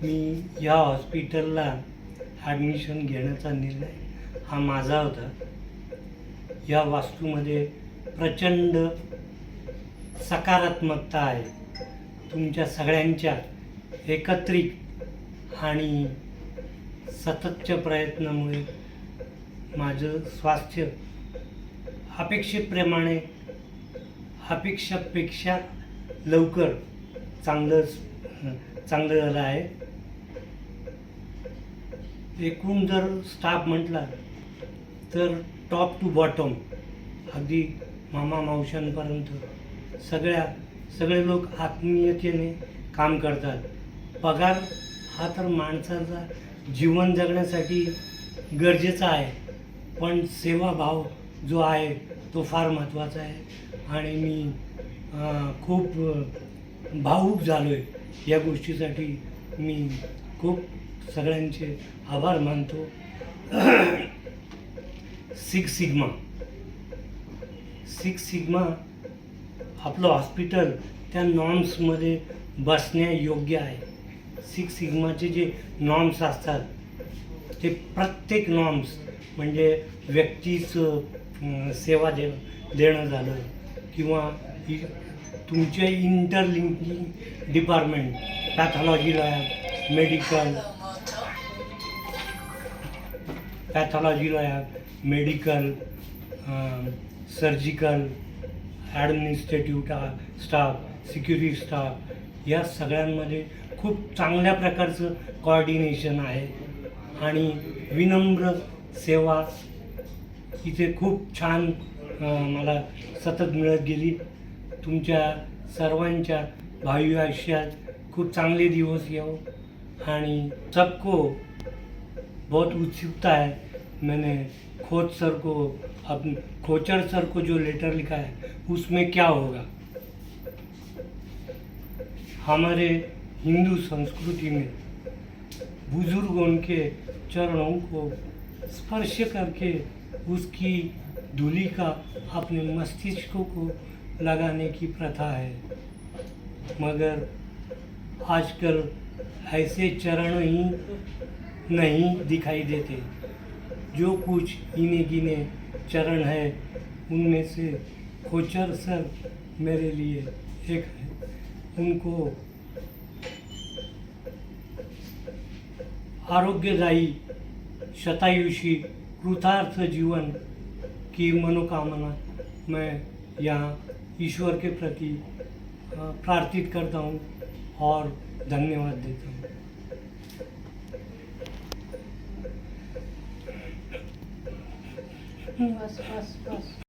मी या हॉस्पिटलला ॲडमिशन घेण्याचा निर्णय हा माझा होता. या वास्तूमध्ये प्रचंड सकारात्मकता आहे. तुमच्या सगळ्यांच्या एकत्रित आणि सततच्या प्रयत्नामुळे माझं स्वास्थ्य अपेक्षेपेक्षा लवकर चांगलं झालं आहे. एकूण जर स्टाफ म्हटला तर टॉप टू बॉटम अगदी मामा मावशांपर्यंत सगळे लोक आत्मीयतेने काम करतात. पगार हा तर माणसाचा जीवन जगण्यासाठी गरजेचा आहे, पण सेवाभाव जो आहे तो फार महत्त्वाचा आहे. आणि मी खूप भावूक झालो आहे या गोष्टीसाठी. मी खूप सगळ्यांचे आभार मानतो. सिक्स सिग्मा आपलं हॉस्पिटल त्या नॉर्म्समध्ये बसण्यायोग्य आहे. सिक्स सिग्माचे जे नॉर्म्स असतात ते प्रत्येक नॉर्म्स म्हणजे व्यक्तीचं सेवा देणं झालं किंवा तुमचे interlinking department, pathology lab, medical, surgical, administrative staff, security staff या सगळ्यांमध्ये खूप चांगल्या प्रकारचं कोऑर्डिनेशन आहे आणि विनम्र सेवा इथे खूप छान मला सतत मिळत गेली. तुमच्या सर्वांच्या भावी आयुष्यात खूप चांगले दिवस येवो आणि सबको बहुत उत्सुकता है. मैंने खोचर सर को जो लेटर लिखा है उसमें क्या होगा. हमारे हिंदू संस्कृति में बुजुर्गों के चरणों को स्पर्श करके उसकी धूलि का अपने मस्तिष्क को लगाने की प्रथा है, मगर आजकल ऐसे चरण ही नहीं दिखाई देते. जो कुछ इने गिने चरण है उनमें से खोचर सर मेरे लिए एक है. उनको आरोग्यदायी शतायुषी कृतार्थ जीवन की मनोकामना मैं यहाँ ईश्वर के प्रति प्रार्थित करता हूँ और धन्यवाद देता हूँ. बस.